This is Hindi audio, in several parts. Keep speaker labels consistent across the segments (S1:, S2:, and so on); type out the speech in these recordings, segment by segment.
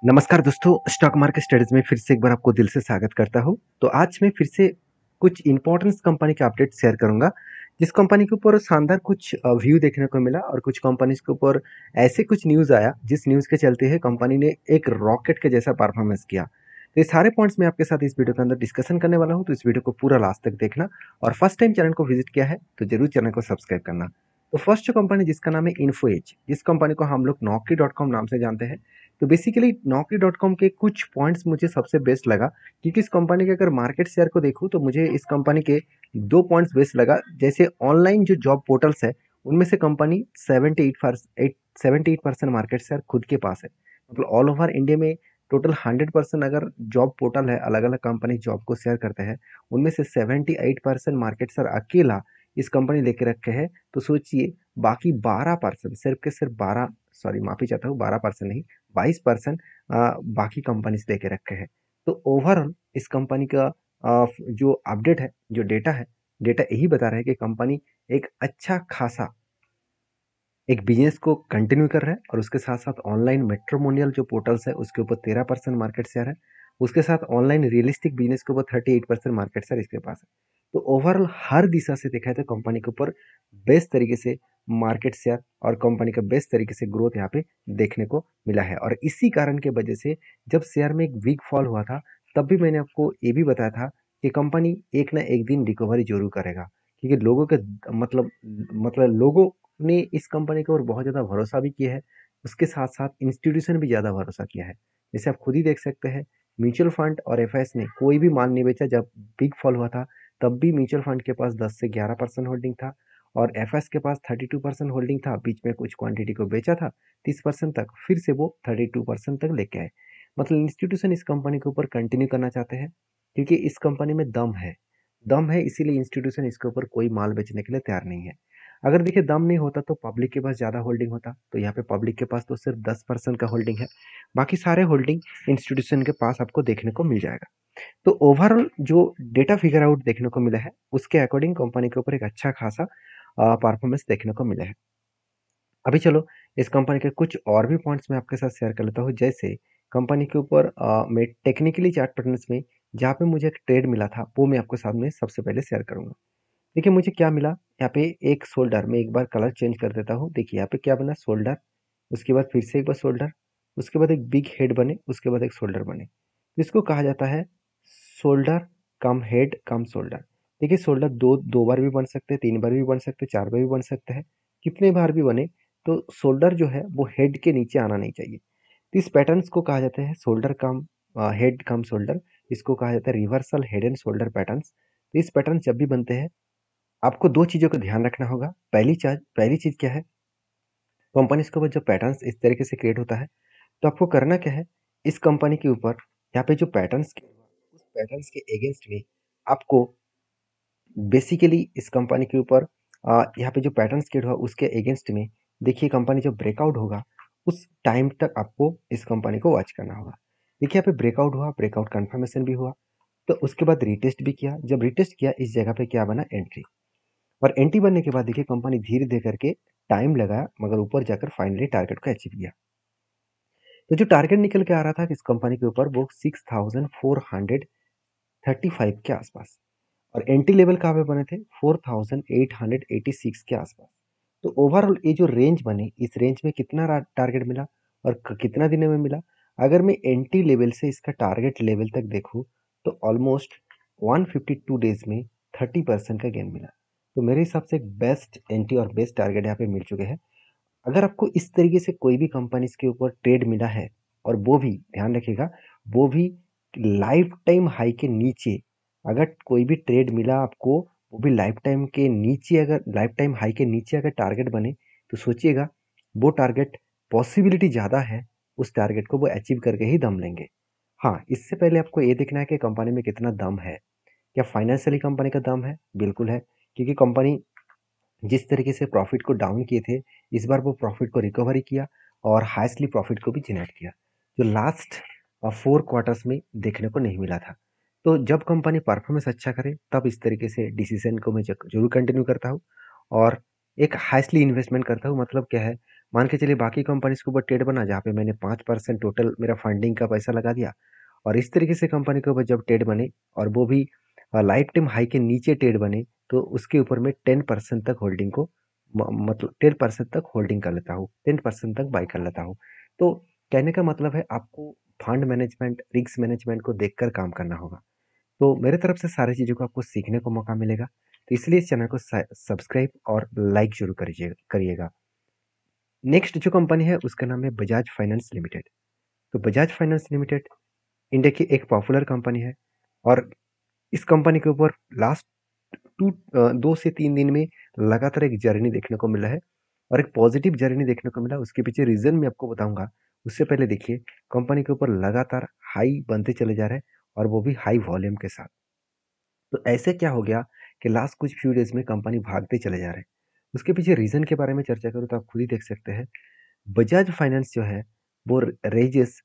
S1: नमस्कार दोस्तों, स्टॉक मार्केट स्टडीज में फिर से एक बार आपको दिल से स्वागत करता हूँ। तो आज मैं फिर से कुछ इंपॉर्टेंट कंपनी के अपडेट शेयर करूंगा, जिस कंपनी के ऊपर शानदार कुछ व्यू देखने को मिला और कुछ कंपनीज के ऊपर ऐसे कुछ न्यूज़ आया जिस न्यूज़ के चलते है कंपनी ने एक रॉकेट के जैसा परफॉर्मेंस किया। तो ये सारे पॉइंट्स मैं आपके साथ इस वीडियो के अंदर डिस्कशन करने वाला हूँ, तो इस वीडियो को पूरा लास्ट तक देखना और फर्स्ट टाइम चैनल को विजिट किया है तो जरूर चैनल को सब्सक्राइब करना। तो फर्स्ट जो कंपनी जिसका नाम है इन्फो एज, जिस कंपनी को हम लोग नौकरी डॉट कॉम नाम से जानते हैं। तो बेसिकली नौकरी डॉट कॉम के कुछ पॉइंट्स मुझे सबसे बेस्ट लगा, क्योंकि इस कंपनी के अगर मार्केट शेयर को देखूँ तो मुझे इस कंपनी के दो पॉइंट्स बेस्ट लगा। जैसे ऑनलाइन जो जॉब पोर्टल्स है उनमें से कंपनी 78% मार्केट शेयर खुद के पास है। मतलब ऑल ओवर इंडिया में टोटल 100% अगर जॉब पोर्टल है, अलग अलग कंपनी जॉब को शेयर करते हैं, उनमें से 78% मार्केट शेयर अकेला इस कंपनी लेके रखे हैं। तो सोचिए बाकी 12%, सिर्फ के सिर्फ 12, सॉरी माफी चाहता हूँ, 12% नहीं, 22% बाकी कंपनीज लेके रखे हैं। तो ओवरऑल इस कंपनी का जो अपडेट है, जो डेटा यही बता रहा है कि कंपनी एक अच्छा खासा एक बिजनेस को कंटिन्यू कर रहा है, और उसके साथ साथ ऑनलाइन मेट्रोमोनियल जो पोर्टल्स है उसके ऊपर 13% मार्केट शेयर है। उसके साथ ऑनलाइन रियलिस्टिक बिजनेस के ऊपर 38% मार्केट शेयर इसके पास है। तो ओवरऑल हर दिशा से देखा है तो कंपनी के ऊपर बेस्ट तरीके से मार्केट शेयर और कंपनी का बेस्ट तरीके से ग्रोथ यहाँ पे देखने को मिला है। और इसी कारण के वजह से जब शेयर में एक वीक फॉल हुआ था, तब भी मैंने आपको ये भी बताया था कि कंपनी एक ना एक दिन रिकवरी जरूर करेगा, क्योंकि लोगों के मतलब लोगों ने इस कंपनी के ऊपर बहुत ज़्यादा भरोसा भी किया है। उसके साथ साथ इंस्टीट्यूशन भी ज़्यादा भरोसा किया है। जैसे आप खुद ही देख सकते हैं, म्यूचुअल फंड और एफआईएस ने कोई भी माल नहीं बेचा। जब बिग फॉल हुआ था तब भी म्यूचुअल फंड के पास 10 से 11% होल्डिंग था और एफएस के पास 32% होल्डिंग था। बीच में कुछ क्वांटिटी को बेचा था 30% तक, फिर से वो 32% तक लेके आए। मतलब इंस्टीट्यूशन इस कंपनी के ऊपर कंटिन्यू करना चाहते हैं, क्योंकि इस कंपनी में दम है, इसीलिए इंस्टीट्यूशन इसके ऊपर कोई माल बेचने के लिए तैयार नहीं है। अगर देखिए दम नहीं होता तो पब्लिक के पास ज़्यादा होल्डिंग होता, तो यहाँ पे पब्लिक के पास तो सिर्फ 10% का होल्डिंग है। बाकी सारे होल्डिंग इंस्टीट्यूशन के पास आपको देखने को मिल जाएगा। तो ओवरऑल जो डेटा फिगर आउट देखने को मिला है उसके अकॉर्डिंग कंपनी के ऊपर एक अच्छा खासा परफॉर्मेंस देखने को मिला है। अभी चलो इस कंपनी के कुछ और भी पॉइंट्स मैं आपके साथ शेयर कर लेता हूँ। जैसे कंपनी के ऊपर मैं टेक्निकली चार्ट पैटर्न्स में जहाँ पे मुझे एक ट्रेड मिला था वो मैं आपके सामने सबसे पहले शेयर करूंगा। देखिए मुझे क्या मिला, यहाँ पे एक शोल्डर में एक बार कलर चेंज कर देता हूँ। देखिए यहाँ पे क्या बना, शोल्डर, उसके बाद फिर से एक बार शोल्डर, उसके बाद एक बिग हेड बने, उसके बाद एक शोल्डर बने। तो इसको कहा जाता है शोल्डर कम हेड कम शोल्डर। देखिए शोल्डर दो दो बार भी बन सकते हैं, 3 बार भी बन सकते हैं, 4 बार भी बन सकते हैं। कितने बार भी बने तो शोल्डर जो है वो हेड के नीचे आना नहीं चाहिए। तो इस पैटर्न्स को कहा जाता है शोल्डर कम हेड कम शोल्डर। इसको कहा जाता है reversal head and shoulder patterns. तो इस पैटर्न जब भी बनते हैं आपको दो चीज़ों का ध्यान रखना होगा। पहली चीज़ क्या है, कंपनीज के ऊपर जब पैटर्न्स इस तरीके से क्रिएट होता है तो आपको करना क्या है, इस कंपनी के ऊपर यहाँ पे जो पैटर्न्स उस पैटर्न्स के अगेंस्ट में आपको बेसिकली इस कंपनी के ऊपर यहाँ पे जो पैटर्न्स क्रिएट हुआ उसके अगेंस्ट में देखिए कंपनी जब ब्रेकआउट होगा उस टाइम तक आपको इस कंपनी को वॉच करना होगा। देखिए यहाँ पे ब्रेकआउट हुआ, ब्रेकआउट कंफर्मेशन भी हुआ, तो उसके बाद रिटेस्ट भी किया। जब रिटेस्ट किया इस जगह पे क्या बना, एंट्री। और एंट्री बनने के बाद देखिए कंपनी धीरे धीरे करके टाइम लगाया मगर ऊपर जाकर फाइनली टारगेट को अचीव किया। तो जो टारगेट निकल के आ रहा था इस कंपनी के ऊपर वो 6435 के आसपास, और एंट्री लेवल कहाँ पे बने थे, 4886 के आसपास। तो ओवरऑल ये जो रेंज बने, इस रेंज में कितना टारगेट मिला और कितना दिनों में मिला। अगर मैं एंट्री लेवल से इसका टारगेट लेवल तक देखूँ तो ऑलमोस्ट 152 डेज में 30% का गेन मिला। तो मेरे हिसाब से एक बेस्ट एंट्री और बेस्ट टारगेट यहाँ पे मिल चुके हैं। अगर आपको इस तरीके से कोई भी कंपनीज के ऊपर ट्रेड मिला है, और वो भी ध्यान रखिएगा, वो भी लाइफ टाइम हाई के नीचे, अगर कोई भी ट्रेड मिला आपको वो भी लाइफ टाइम के नीचे, अगर लाइफ टाइम हाई के नीचे अगर टारगेट बने तो सोचिएगा वो टारगेट पॉसिबिलिटी ज़्यादा है उस टारगेट को वो अचीव करके ही दम लेंगे। हाँ, इससे पहले आपको ये देखना है कि कंपनी में कितना दम है। क्या फाइनेंशियली कंपनी का दम है? बिल्कुल है, क्योंकि कंपनी जिस तरीके से प्रॉफिट को डाउन किए थे इस बार वो प्रॉफिट को रिकवरी किया और हाईएस्टली प्रॉफिट को भी जनरेट किया, जो लास्ट 4 क्वार्टर्स में देखने को नहीं मिला था। तो जब कंपनी परफॉर्मेंस अच्छा करे तब इस तरीके से डिसीजन को मैं जरूर कंटिन्यू करता हूँ और एक हाईएस्टली इन्वेस्टमेंट करता हूँ। मतलब क्या है, मान के चलिए बाकी कंपनीज के ऊपर ट्रेड बना जहाँ पे मैंने 5% टोटल मेरा फंडिंग का पैसा लगा दिया, और इस तरीके से कंपनी के ऊपर जब ट्रेड बने और वो भी लाइफ टाइम हाई के नीचे ट्रेड बने, तो उसके ऊपर मैं 10% तक होल्डिंग को मतलब 10% तक होल्डिंग कर लेता हूँ, 10% तक बाई कर लेता हूँ। तो कहने का मतलब है आपको फंड मैनेजमेंट, रिस्क मैनेजमेंट को देखकर काम करना होगा। तो मेरे तरफ से सारी चीज़ों को आपको सीखने को मौका मिलेगा, तो इसलिए इस चैनल को सब्सक्राइब और लाइक जरूर करिएगा। नेक्स्ट जो कंपनी है उसका नाम है बजाज फाइनेंस लिमिटेड। तो बजाज फाइनेंस लिमिटेड इंडिया की एक पॉपुलर कंपनी है, और इस कंपनी के ऊपर लास्ट 2 से 3 दिन में लगातार एक जर्नी देखने को मिला है, और एक पॉजिटिव जर्नी देखने को मिला। उसके पीछे रीजन मैं आपको बताऊंगा। उससे पहले देखिए, कंपनी के ऊपर लगातार हाई बनते चले जा रहे हैं, और वो भी हाई वॉल्यूम के साथ। तो ऐसे क्या हो गया कि लास्ट कुछ फ्यू डेज में कंपनी भागते चले जा रहे हैं। उसके पीछे रीजन के बारे में चर्चा करूँ तो आप खुद ही देख सकते हैं। बजाज फाइनेंस जो है वो raises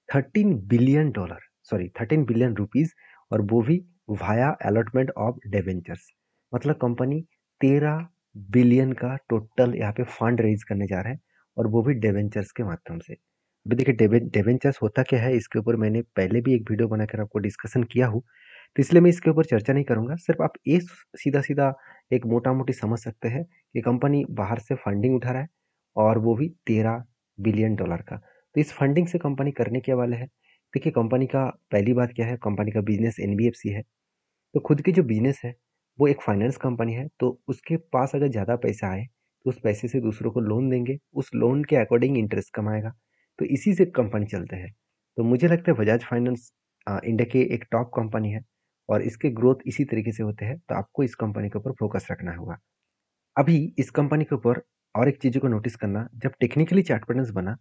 S1: 13 billion dollar, sorry 13 billion rupees, और वो भी वाया अलॉटमेंट ऑफ डिवेंचर्स। मतलब कंपनी 13 बिलियन का टोटल यहाँ पे फंड रेज करने जा रहा है, और वो भी डिवेंचर्स के माध्यम से। अभी देखिए डिवेंचर्स होता क्या है, इसके ऊपर मैंने पहले भी एक वीडियो बनाकर आपको डिस्कशन किया हूँ, तो इसलिए मैं इसके ऊपर चर्चा नहीं करूंगा। सिर्फ आप ये सीधा सीधा एक मोटा मोटी समझ सकते हैं कि कंपनी बाहर से फंडिंग उठा रहा है, और वो भी 13 बिलियन डॉलर का। तो इस फंडिंग से कंपनी करने के वाले है। देखिए कंपनी का पहली बात क्या है, कंपनी का बिजनेस एनबीएफसी है। तो खुद की जो बिजनेस है वो एक फाइनेंस कंपनी है, तो उसके पास अगर ज़्यादा पैसा आए तो उस पैसे से दूसरों को लोन देंगे, उस लोन के अकॉर्डिंग इंटरेस्ट कमाएगा। तो इसी से कंपनी चलते हैं। तो मुझे लगता है बजाज फाइनेंस इंडिया की एक टॉप कंपनी है, और इसके ग्रोथ इसी तरीके से होते हैं। तो आपको इस कंपनी के ऊपर फोकस रखना होगा। अभी इस कंपनी के ऊपर और एक चीज़ को नोटिस करना, जब टेक्निकली चार्ट पैटर्न्स बना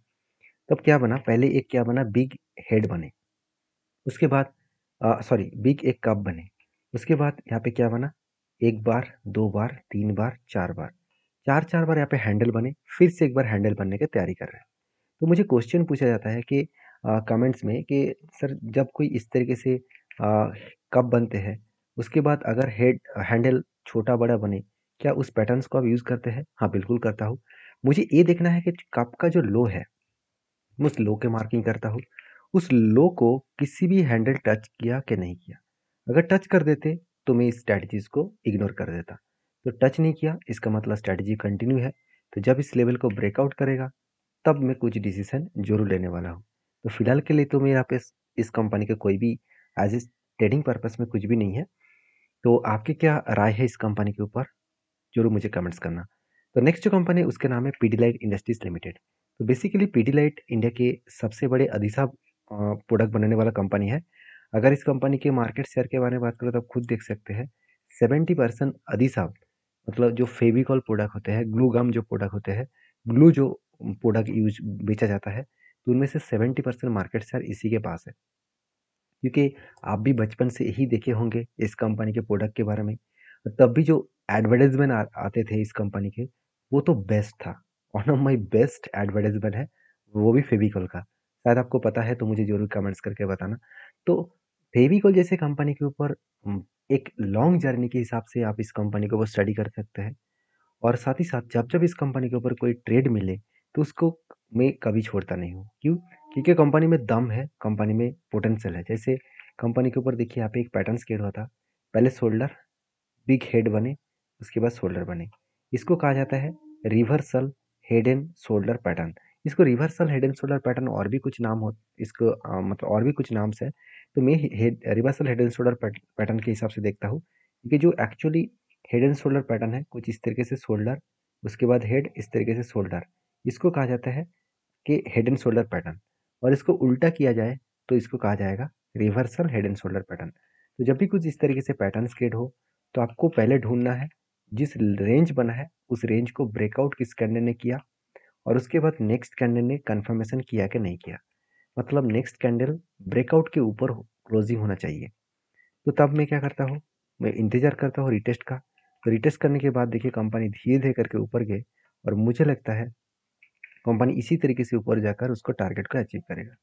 S1: तब क्या बना, पहले एक क्या बना, बिग हेड बने। उसके बाद सॉरी, बिग एक कप बने। उसके बाद यहाँ पे क्या बना, एक बार, दो बार, तीन बार, चार बार, चार चार बार यहाँ पे हैंडल बने। फिर से एक बार हैंडल बनने की तैयारी कर रहे हैं। तो मुझे क्वेश्चन पूछा जाता है कि कमेंट्स में कि सर जब कोई इस तरीके से कप बनते हैं, उसके बाद अगर हेड हैंडल छोटा बड़ा बने, क्या उस पैटर्न्स को आप यूज़ करते हैं? हाँ बिल्कुल करता हूँ। मुझे ये देखना है कि कप का जो लो है, मैं उस लो के मार्किंग करता हूँ। उस लो को किसी भी हैंडल टच किया कि नहीं किया। अगर टच कर देते तो मैं इस स्ट्रैटेजीज को इग्नोर कर देता। तो टच नहीं किया इसका मतलब स्ट्रैटेजी कंटिन्यू है। तो जब इस लेवल को ब्रेकआउट करेगा तब मैं कुछ डिसीजन जरूर लेने वाला हूँ। तो फिलहाल के लिए तो मेरे यहाँ पे इस कंपनी का कोई भी एज ए ट्रेडिंग पर्पस में कुछ भी नहीं है। तो आपकी क्या राय है इस कंपनी के ऊपर, जरूर मुझे कमेंट्स करना। तो नेक्स्ट जो कंपनी है उसका नाम है पीडीलाइट इंडस्ट्रीज लिमिटेड। तो बेसिकली पीडीलाइट इंडिया के सबसे बड़े अधिसा प्रोडक्ट बनाने वाला कंपनी है। अगर इस कंपनी के मार्केट शेयर के बारे में बात करें तो आप खुद देख सकते हैं, 70% अधिसाब, मतलब जो फेविकॉल प्रोडक्ट होते हैं, ग्लू गम जो प्रोडक्ट होते हैं, ग्लू जो प्रोडक्ट यूज बेचा जाता है, तो उनमें से 70% मार्केट शेयर इसी के पास है। क्योंकि आप भी बचपन से ही देखे होंगे इस कंपनी के प्रोडक्ट के बारे में। तब भी जो एडवर्टाइजमेंट आते थे इस कंपनी के, वो तो बेस्ट था। One of my best advertisement है वो भी फेविकॉल का। शायद आपको पता है तो मुझे जरूर कमेंट्स करके बताना। तो फेविकॉल जैसे कंपनी के ऊपर एक लॉन्ग जर्नी के हिसाब से आप इस कंपनी के ऊपर स्टडी कर सकते हैं। और साथ ही साथ जब जब इस कंपनी के ऊपर कोई ट्रेड मिले तो उसको मैं कभी छोड़ता नहीं हूँ। क्यों? क्योंकि कंपनी में दम है, कंपनी में पोटेंशियल है। जैसे कंपनी के ऊपर देखिए यहाँ पे एक पैटर्न क्रिएट हुआ था। पहले शोल्डर, बिग हेड बने, उसके बाद शोल्डर बने। इसको कहा जाता है reversal head and shoulder pattern. इसको reversal head and shoulder pattern और भी कुछ नाम हो, इसको मतलब और भी कुछ नाम से। तो मैं head reversal head and shoulder pattern के हिसाब से देखता हूँ, क्योंकि जो actually head and shoulder pattern है कुछ इस तरीके से, शोल्डर, उसके बाद हेड, इस तरीके से शोल्डर, इसको कहा जाता है कि हेड एंड शोल्डर पैटर्न। और इसको उल्टा किया जाए तो इसको कहा जाएगा reversal head and shoulder pattern. तो जब भी कुछ इस तरीके से पैटर्न क्रिएट हो तो आपको पहले ढूंढना है जिस रेंज बना है उस रेंज को ब्रेकआउट किस कैंडल ने किया, और उसके बाद नेक्स्ट कैंडल ने कंफर्मेशन किया कि नहीं किया। मतलब नेक्स्ट कैंडल ब्रेकआउट के ऊपर क्लोजिंग होना चाहिए। तो तब मैं क्या करता हूँ, मैं इंतजार करता हूँ रिटेस्ट का। तो रिटेस्ट करने के बाद देखिए कंपनी धीरे धीरे करके ऊपर गए, और मुझे लगता है कंपनी इसी तरीके से ऊपर जाकर उसको टारगेट को अचीव करेगा।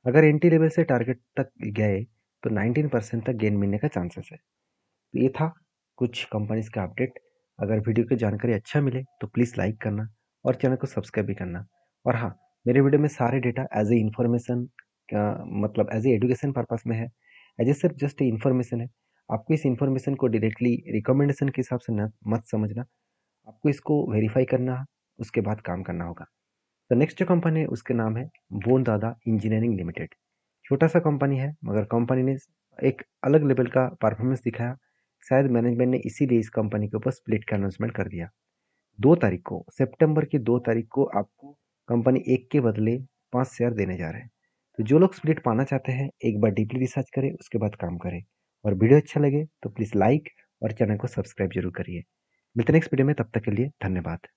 S1: अगर एंटी लेवल से टारगेट तक गए तो 19% तक गेन मिलने का चांसेस है। तो ये था कुछ कंपनीज का अपडेट। अगर वीडियो की जानकारी अच्छा मिले तो प्लीज़ लाइक करना, और चैनल को सब्सक्राइब भी करना। और हाँ, मेरे वीडियो में सारे डेटा एज ए इन्फॉर्मेशन मतलब एज ए एजुकेशन पर्पस में है, एज ए सिर्फ जस्ट ए इन्फॉर्मेशन है। आपको इस इन्फॉर्मेशन को डायरेक्टली रिकमेंडेशन के हिसाब से मत समझना, आपको इसको वेरीफाई करना, उसके बाद काम करना होगा। तो नेक्स्ट जो कंपनी है उसके नाम है बोन दादा इंजीनियरिंग लिमिटेड। छोटा सा कंपनी है, मगर कंपनी ने एक अलग लेवल का परफॉर्मेंस दिखाया। शायद मैनेजमेंट ने इसीलिए इस कंपनी के ऊपर स्प्लिट का अनाउंसमेंट कर दिया। 2 तारीख को, सितंबर की 2 तारीख को आपको कंपनी एक के बदले 5 शेयर देने जा रहे हैं। तो जो लोग स्प्लिट पाना चाहते हैं एक बार डीपली रिसर्च करें, उसके बाद काम करें। और वीडियो अच्छा लगे तो प्लीज़ लाइक और चैनल को सब्सक्राइब जरूर करिए। मिलते हैं नेक्स्ट वीडियो में, तब तक के लिए धन्यवाद।